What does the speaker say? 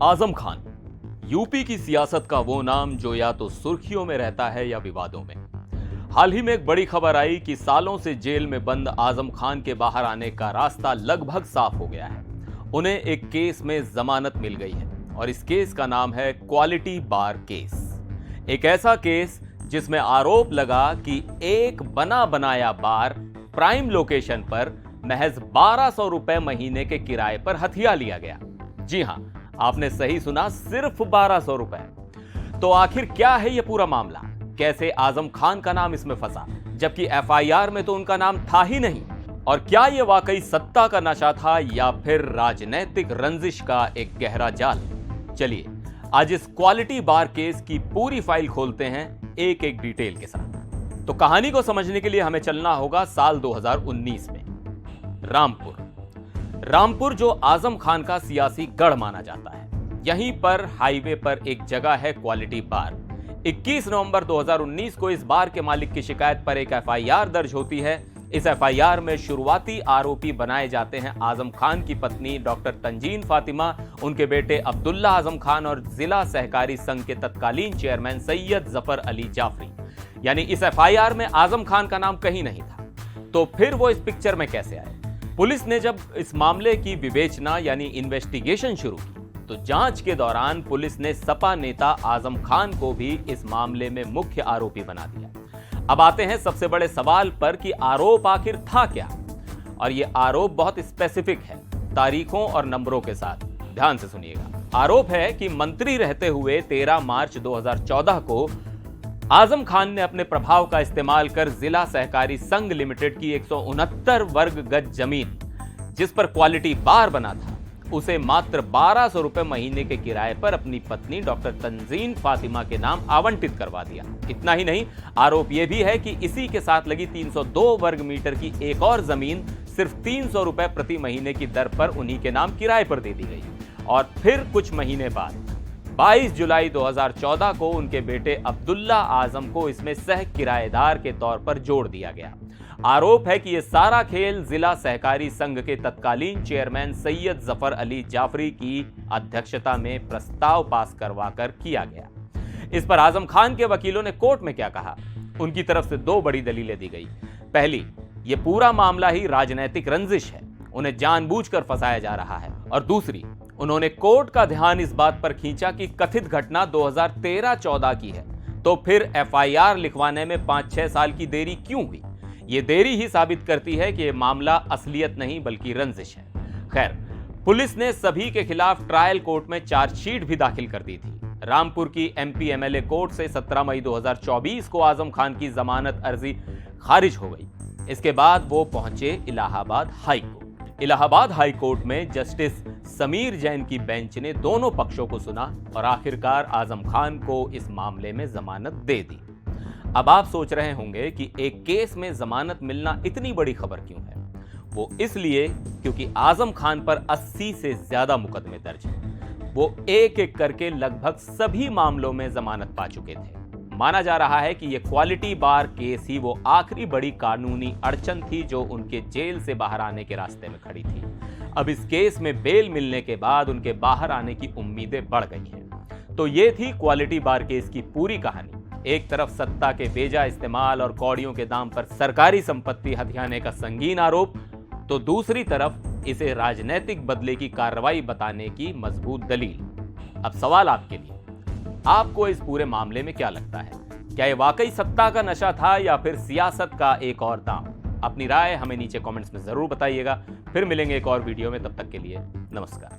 Azam Khan UP की सियासत का वो नाम जो या तो सुर्खियों में रहता है या विवादों में। हाल ही में एक बड़ी खबर आई कि सालों से जेल में बंद आजम खान के बाहर आने का रास्ता लगभग साफ हो गया है। उन्हें एक केस में जमानत मिल गई है और इस केस का नाम है क्वालिटी बार केस। एक ऐसा केस जिसमें आरोप लगा कि एक बना बनाया बार प्राइम लोकेशन पर महज 1200 रुपए महीने के किराए पर हथिया लिया गया। जी हां, आपने सही सुना, सिर्फ 1200 रुपए। तो आखिर क्या है यह पूरा मामला? कैसे आजम खान का नाम इसमें फंसा, जबकि एफआईआर में तो उनका नाम था ही नहीं? और क्या यह वाकई सत्ता का नशा था या फिर राजनीतिक रंजिश का एक गहरा जाल? चलिए आज इस क्वालिटी बार केस की पूरी फाइल खोलते हैं एक एक डिटेल के साथ। तो कहानी को समझने के लिए हमें चलना होगा साल 2019 में। रामपुर जो आजम खान का सियासी गढ़ माना जाता है, यहीं पर हाईवे पर एक जगह है क्वालिटी बार। 21 नवंबर 2019 को इस बार के मालिक की शिकायत पर एक एफआईआर दर्ज होती है। इस एफआईआर में शुरुआती आरोपी बनाए जाते हैं आजम खान की पत्नी डॉक्टर तंजीन फातिमा, उनके बेटे अब्दुल्ला आजम खान और जिला सहकारी संघ के तत्कालीन चेयरमैन सैयद जफर अली जाफरी। यानी इस एफआईआर में आजम खान का नाम कहीं नहीं था। तो फिर वो इस पिक्चर में कैसे आए? पुलिस ने जब इस मामले की विवेचना यानी इन्वेस्टिगेशन शुरू की तो जांच के दौरान पुलिस ने सपा नेता आजम खान को भी इस मामले में मुख्य आरोपी बना दिया। अब आते हैं सबसे बड़े सवाल पर कि आरोप आखिर था क्या? और यह आरोप बहुत स्पेसिफिक है, तारीखों और नंबरों के साथ। ध्यान से सुनिएगा। आरोप है कि मंत्री रहते हुए 13 मार्च 2014 को आजम खान ने अपने प्रभाव का इस्तेमाल कर जिला सहकारी संघ लिमिटेड की 169 वर्ग गज जमीन, जिस पर क्वालिटी बार बना था, उसे मात्र 1200 रुपए महीने के किराए पर अपनी पत्नी डॉक्टर तंजीन फातिमा के नाम आवंटित करवा दिया। इतना ही नहीं, आरोप यह भी है कि इसी के साथ लगी 302 वर्ग मीटर की एक और जमीन सिर्फ 300 रुपए प्रति महीने की दर पर उन्हीं के नाम किराए पर दे दी गई। और फिर कुछ महीने बाद 22 जुलाई 2014 को उनके बेटे अब्दुल्ला आजम को इसमें सह किराएदार के तौर पर जोड़ दिया गया। आरोप है कि यह सारा खेल जिला सहकारी संघ के तत्कालीन चेयरमैन सैयद जफर अली जाफरी की अध्यक्षता में प्रस्ताव पास करवाकर किया गया। इस पर आजम खान के वकीलों ने कोर्ट में क्या कहा? उनकी तरफ से दो बड़ी दलीलें दी गई। पहली, यह पूरा मामला ही राजनीतिक रंजिश है, उन्हें जानबूझकर फंसाया जा रहा है। और दूसरी, उन्होंने कोर्ट का ध्यान इस बात पर खींचा कि कथित घटना 2013-14 की है, तो फिर एफआईआर लिखवाने में 5-6 साल की देरी क्यों हुई? ये देरी ही साबित करती है कि यह मामला असलियत नहीं बल्कि रंजिश है। खैर, पुलिस ने सभी के खिलाफ ट्रायल कोर्ट में चार्जशीट भी दाखिल कर दी थी। रामपुर की एमपी एमएलए कोर्ट से 17 मई 2024 को आजम खान की जमानत अर्जी खारिज हो गई। इसके बाद वो पहुंचे Allahabad high court. Allahabad high court में जस्टिस समीर जैन की बेंच ने दोनों पक्षों को सुना और आखिरकार आजम खान को इस मामले में जमानत दे दी। अब आप सोच रहे होंगे कि एक केस में जमानत मिलना इतनी बड़ी खबर क्यों है? वो इसलिए क्योंकि आजम खान पर 80 से ज्यादा मुकदमे दर्ज हैं। वो एक एक करके लगभग सभी मामलों में जमानत पा चुके थे। माना जा रहा है कि यह क्वालिटी बार केस ही वो आखिरी बड़ी कानूनी अड़चन थी जो उनके जेल से बाहर आने के रास्ते में खड़ी थी। अब इस केस में बेल मिलने के बाद उनके बाहर आने की उम्मीदें बढ़ गई हैं। तो ये थी क्वालिटी बार केस की पूरी कहानी। एक तरफ सत्ता के बेजा इस्तेमाल और कौड़ियों के दाम पर सरकारी संपत्ति हथियाने का संगीन आरोप, तो दूसरी तरफ इसे राजनीतिक बदले की कार्रवाई बताने की मजबूत दलील। अब सवाल आपके लिए, आपको इस पूरे मामले में क्या लगता है? क्या यह वाकई सत्ता का नशा था या फिर सियासत का एक और दांव? अपनी राय हमें नीचे कमेंट्स में जरूर बताइएगा। फिर मिलेंगे एक और वीडियो में, तब तक के लिए नमस्कार।